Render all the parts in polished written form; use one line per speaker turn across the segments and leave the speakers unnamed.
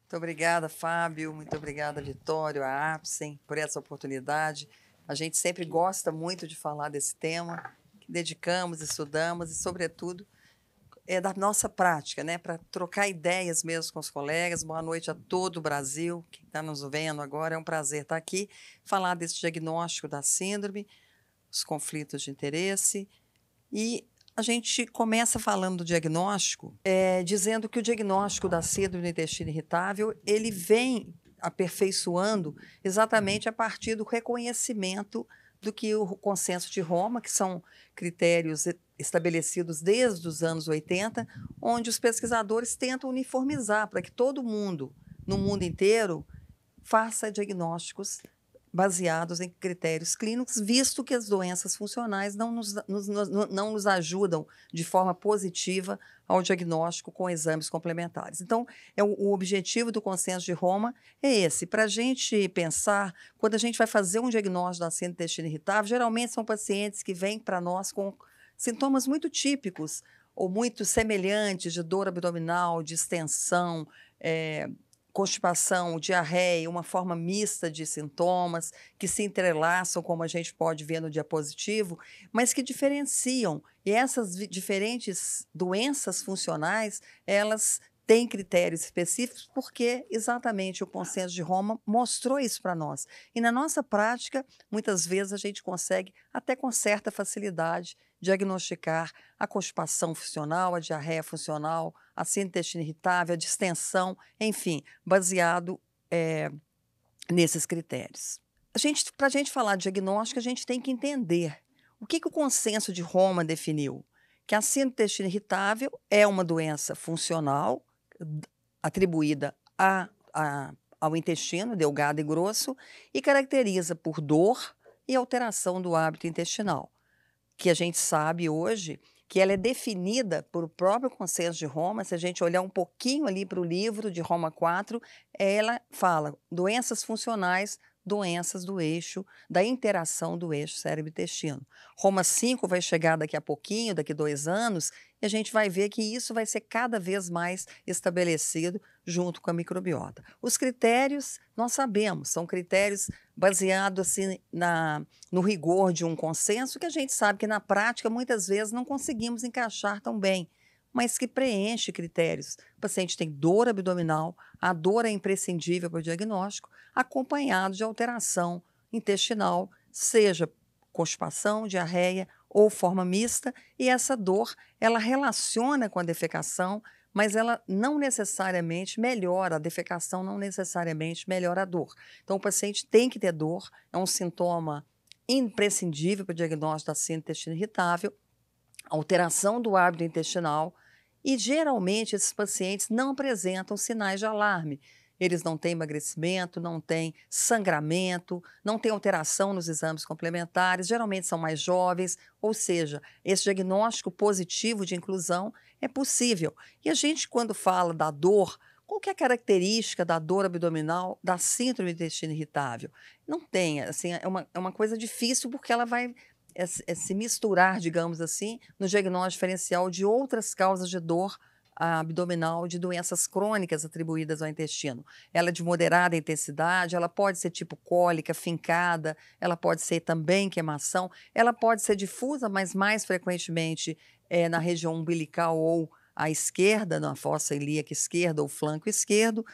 Muito obrigada, Fábio. Muito obrigada, Vitório, a Apsen, por essa oportunidade. A gente sempre gosta muito de falar desse tema, que dedicamos, estudamos e, sobretudo, é da nossa prática, né? Para trocar ideias mesmo com os colegas. Boa noite a todo o Brasil, quem está nos vendo agora. É um prazer estar aqui, falar desse diagnóstico da síndrome, os conflitos de interesse. E a gente começa falando do diagnóstico, dizendo que o diagnóstico da síndrome do intestino irritável, ele vem aperfeiçoando exatamente a partir do reconhecimento do que o consenso de Roma, que são critérios estabelecidos desde os anos 80, onde os pesquisadores tentam uniformizar para que todo mundo, no mundo inteiro, faça diagnósticos baseados em critérios clínicos, visto que as doenças funcionais não nos ajudam de forma positiva ao diagnóstico com exames complementares. Então, o objetivo do Consenso de Roma é esse, para a gente pensar, quando a gente vai fazer um diagnóstico da síndrome do intestino irritável, geralmente são pacientes que vêm para nós com sintomas muito típicos ou muito semelhantes de dor abdominal, de extensão, constipação, diarreia, uma forma mista de sintomas que se entrelaçam, como a gente pode ver no diapositivo, mas que diferenciam. E essas diferentes doenças funcionais, elas têm critérios específicos porque exatamente o Consenso de Roma mostrou isso para nós. E na nossa prática, muitas vezes a gente consegue, até com certa facilidade, diagnosticar a constipação funcional, a diarreia funcional, a síndrome do intestino irritável, a distensão, enfim, baseado nesses critérios. Para a gente falar de diagnóstico, a gente tem que entender o que o Consenso de Roma definiu. Que a síndrome do intestino irritável é uma doença funcional atribuída ao intestino delgado e grosso e caracteriza por dor e alteração do hábito intestinal, que a gente sabe hoje que ela é definida por o próprio Consenso de Roma. Se a gente olhar um pouquinho ali para o livro de Roma 4, ela fala doenças funcionais, doenças do eixo, da interação do eixo cérebro-intestino. Roma 5 vai chegar daqui a pouquinho, daqui a 2 anos, e a gente vai ver que isso vai ser cada vez mais estabelecido junto com a microbiota. Os critérios, nós sabemos, são critérios baseados assim, no rigor de um consenso, que a gente sabe que na prática muitas vezes não conseguimos encaixar tão bem, mas que preenche critérios. O paciente tem dor abdominal, a dor é imprescindível para o diagnóstico, acompanhado de alteração intestinal, seja constipação, diarreia ou forma mista, e essa dor, ela relaciona com a defecação, mas ela não necessariamente melhora, a defecação não necessariamente melhora a dor. Então, o paciente tem que ter dor, é um sintoma imprescindível para o diagnóstico da síndrome do intestino irritável, alteração do hábito intestinal, e geralmente esses pacientes não apresentam sinais de alarme. Eles não têm emagrecimento, não têm sangramento, não têm alteração nos exames complementares, geralmente são mais jovens, ou seja, esse diagnóstico positivo de inclusão é possível. E a gente, quando fala da dor, qual que é a característica da dor abdominal da síndrome do intestino irritável? Não tem, assim, é uma coisa difícil porque ela vai se misturar, digamos assim, no diagnóstico diferencial de outras causas de dor abdominal de doenças crônicas atribuídas ao intestino. Ela é de moderada intensidade, ela pode ser tipo cólica, fincada, ela pode ser também queimação, ela pode ser difusa, mas mais frequentemente na região umbilical ou à esquerda, na fossa ilíaca esquerda ou flanco esquerdo.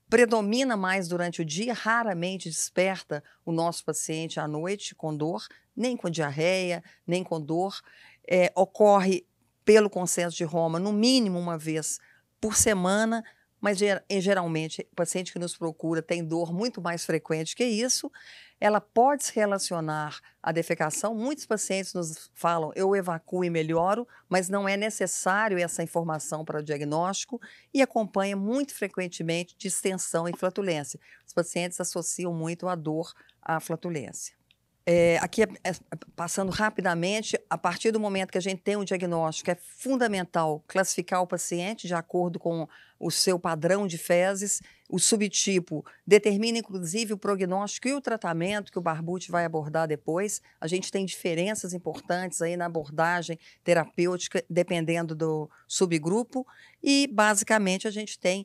Predomina mais durante o dia, raramente desperta o nosso paciente à noite com dor, nem com diarreia, nem com dor. Ocorre, pelo Consenso de Roma, no mínimo uma vez por semana, mas geralmente o paciente que nos procura tem dor muito mais frequente que isso. Ela pode se relacionar à defecação. Muitos pacientes nos falam, eu evacuo e melhoro, mas não é necessário essa informação para o diagnóstico, e acompanha muito frequentemente distensão e flatulência. Os pacientes associam muito a dor à flatulência. Aqui, passando rapidamente, a partir do momento que a gente tem um diagnóstico, é fundamental classificar o paciente de acordo com o seu padrão de fezes. O subtipo determina, inclusive, o prognóstico e o tratamento que o Barbucci vai abordar depois. A gente tem diferenças importantes aí na abordagem terapêutica, dependendo do subgrupo, e, basicamente, a gente tem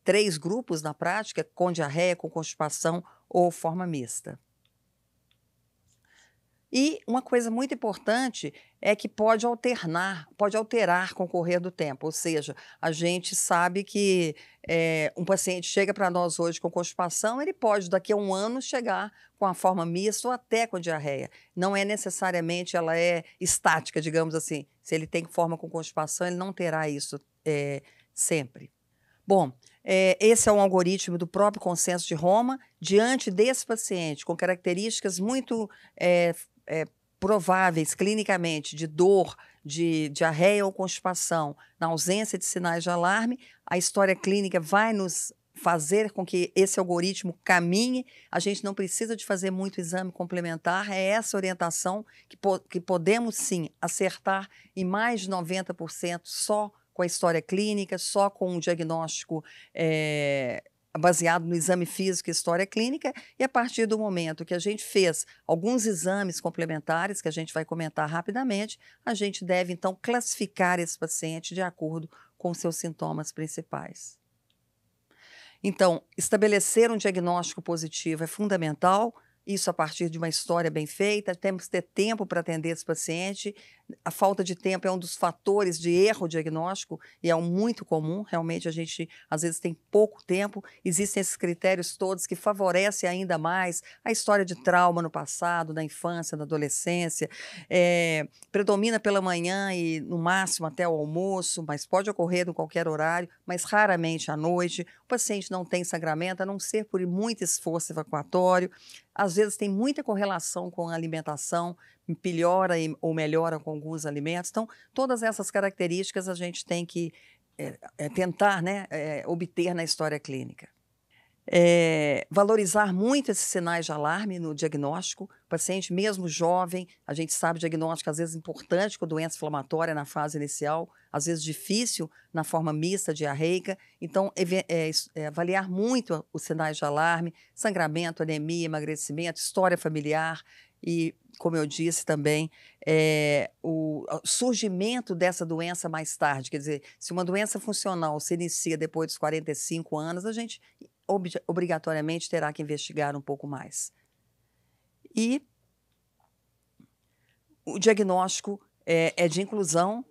3 grupos na prática, com diarreia, com constipação ou forma mista. E uma coisa muito importante é que pode alterar com o correr do tempo, ou seja, a gente sabe que um paciente chega para nós hoje com constipação, ele pode daqui a um ano chegar com a forma mista ou até com diarreia. Não é necessariamente ela é estática, digamos assim. Se ele tem forma com constipação, ele não terá isso sempre. Bom, esse é um algoritmo do próprio Consenso de Roma, diante desse paciente com características muito prováveis clinicamente de dor, de diarreia ou constipação, na ausência de sinais de alarme, a história clínica vai nos fazer com que esse algoritmo caminhe, a gente não precisa de fazer muito exame complementar, é essa orientação que podemos sim acertar em mais de 90% só com a história clínica, só com um diagnóstico baseado no exame físico e história clínica, e a partir do momento que a gente fez alguns exames complementares, que a gente vai comentar rapidamente, a gente deve então classificar esse paciente de acordo com seus sintomas principais. Então, estabelecer um diagnóstico positivo é fundamental, isso a partir de uma história bem feita, temos que ter tempo para atender esse paciente. A falta de tempo é um dos fatores de erro diagnóstico e é muito comum, realmente a gente às vezes tem pouco tempo, existem esses critérios todos que favorecem ainda mais a história de trauma no passado, na infância, na adolescência, predomina pela manhã e no máximo até o almoço, mas pode ocorrer em qualquer horário, mas raramente à noite, o paciente não tem sangramento, a não ser por muito esforço evacuatório, às vezes tem muita correlação com a alimentação, piora ou melhora com alguns alimentos. Então, todas essas características a gente tem que tentar obter na história clínica. Valorizar muito esses sinais de alarme no diagnóstico. O paciente, mesmo jovem, a gente sabe o diagnóstico às vezes importante com doença inflamatória na fase inicial, às vezes difícil na forma mista diarreica. Então, avaliar muito os sinais de alarme, sangramento, anemia, emagrecimento, história familiar e, como eu disse também, o surgimento dessa doença mais tarde. Quer dizer, se uma doença funcional se inicia depois dos 45 anos, a gente obrigatoriamente terá que investigar um pouco mais. E o diagnóstico é de inclusão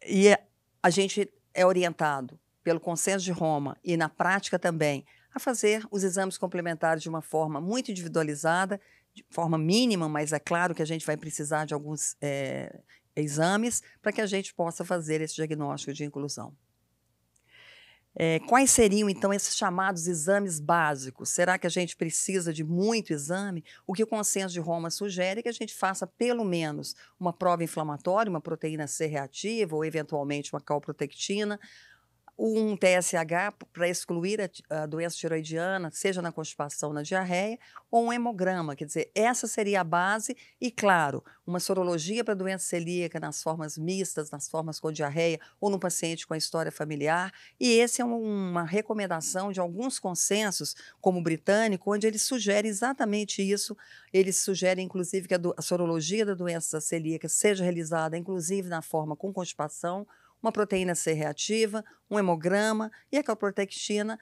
e a gente é orientado pelo Consenso de Roma e na prática também a fazer os exames complementares de uma forma muito individualizada, de forma mínima, mas é claro que a gente vai precisar de alguns exames para que a gente possa fazer esse diagnóstico de inclusão. Quais seriam, então, esses chamados exames básicos? Será que a gente precisa de muito exame? O que o Consenso de Roma sugere é que a gente faça pelo menos uma prova inflamatória, uma proteína C reativa ou, eventualmente, uma calprotectina, um TSH para excluir a doença tiroidiana, seja na constipação ou na diarreia, ou um hemograma, quer dizer, essa seria a base e, claro, uma sorologia para doença celíaca nas formas mistas, nas formas com diarreia ou no paciente com a história familiar, e esse é uma recomendação de alguns consensos, como o britânico, onde eles sugerem exatamente isso, eles sugerem, inclusive, que a sorologia da doença celíaca seja realizada, inclusive, na forma com constipação, uma proteína C reativa, um hemograma e a calprotectina,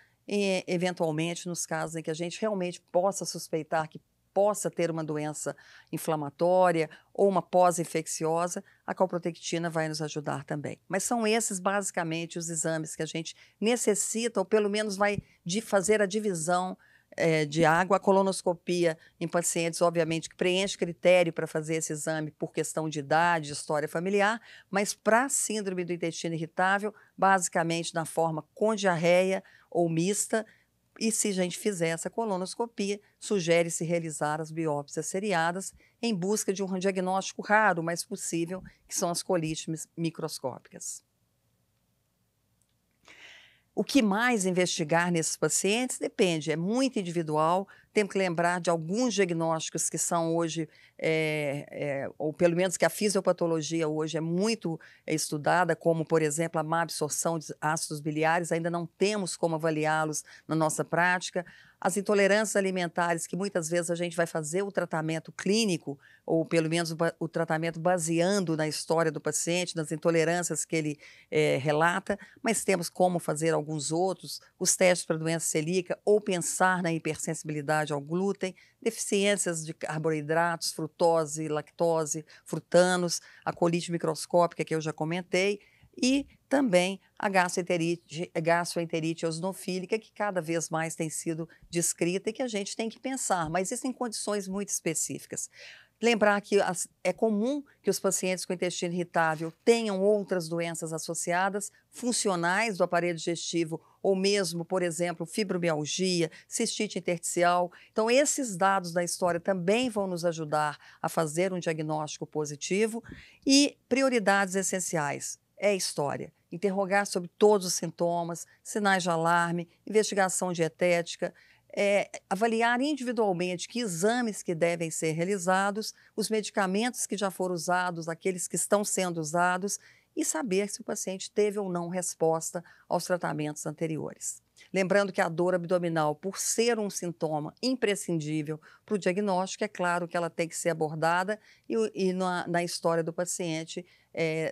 eventualmente, nos casos em que a gente realmente possa suspeitar que possa ter uma doença inflamatória ou uma pós-infecciosa, a calprotectina vai nos ajudar também. Mas são esses, basicamente, os exames que a gente necessita, ou pelo menos vai fazer a divisão de água. A colonoscopia em pacientes, obviamente, que preenche critério para fazer esse exame por questão de idade, de história familiar, mas para a síndrome do intestino irritável, basicamente na forma com diarreia ou mista, e se a gente fizer essa colonoscopia, sugere-se realizar as biópsias seriadas em busca de um diagnóstico raro, mas possível, que são as colites microscópicas. O que mais investigar nesses pacientes depende, é muito individual. Temos que lembrar de alguns diagnósticos que são hoje, ou pelo menos que a fisiopatologia hoje é muito estudada, como, por exemplo, a má absorção de ácidos biliares, ainda não temos como avaliá-los na nossa prática. as intolerâncias alimentares, que muitas vezes a gente vai fazer o tratamento clínico, ou pelo menos o tratamento baseando na história do paciente, nas intolerâncias que ele relata, mas temos como fazer alguns outros, os testes para doença celíaca, ou pensar na hipersensibilidade ao glúten, deficiências de carboidratos, frutose, lactose, frutanos, a colite microscópica que eu já comentei, e também a gastroenterite eosinofílica, que cada vez mais tem sido descrita e que a gente tem que pensar, mas isso em condições muito específicas. Lembrar que é comum que os pacientes com intestino irritável tenham outras doenças associadas, funcionais do aparelho digestivo, ou mesmo, por exemplo, fibromialgia, cistite intersticial. Então, esses dados da história também vão nos ajudar a fazer um diagnóstico positivo. E prioridades essenciais é história. Interrogar sobre todos os sintomas, sinais de alarme, investigação dietética, avaliar individualmente que exames que devem ser realizados, os medicamentos que já foram usados, aqueles que estão sendo usados, e saber se o paciente teve ou não resposta aos tratamentos anteriores. Lembrando que a dor abdominal, por ser um sintoma imprescindível para o diagnóstico, é claro que ela tem que ser abordada e na história do paciente,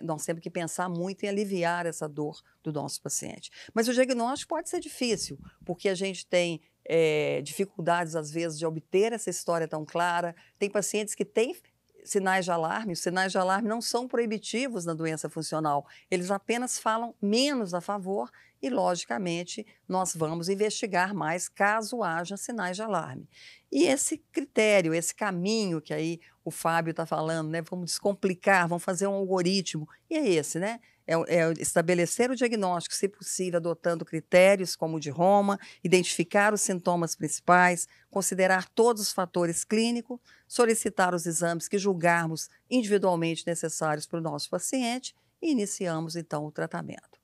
nós temos que pensar muito em aliviar essa dor do nosso paciente. Mas o diagnóstico pode ser difícil, porque a gente tem dificuldades, às vezes, de obter essa história tão clara. Tem pacientes que têm sinais de alarme, os sinais de alarme não são proibitivos na doença funcional, eles apenas falam menos a favor e, logicamente, nós vamos investigar mais caso haja sinais de alarme. E esse critério, esse caminho que aí o Fábio está falando, né? Vamos descomplicar, vamos fazer um algoritmo, e é esse, né? É estabelecer o diagnóstico, se possível, adotando critérios como o de Roma, identificar os sintomas principais, considerar todos os fatores clínicos, solicitar os exames que julgarmos individualmente necessários para o nosso paciente e iniciamos, então, o tratamento.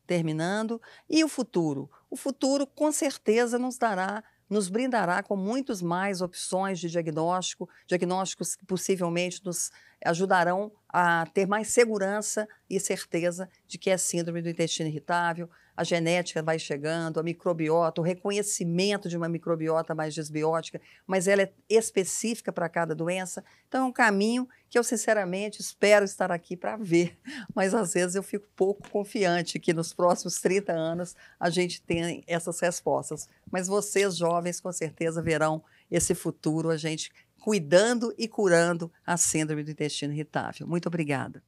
Terminando, e o futuro? O futuro, com certeza, nos brindará com muitas mais opções de diagnóstico, diagnósticos que possivelmente nos ajudarão a ter mais segurança e certeza de que é síndrome do intestino irritável. A genética vai chegando, a microbiota, o reconhecimento de uma microbiota mais desbiótica, mas ela é específica para cada doença. Então, é um caminho que eu, sinceramente, espero estar aqui para ver, mas às vezes eu fico pouco confiante que nos próximos 30 anos a gente tenha essas respostas. Mas vocês, jovens, com certeza verão esse futuro, a gente cuidando e curando a síndrome do intestino irritável. Muito obrigada.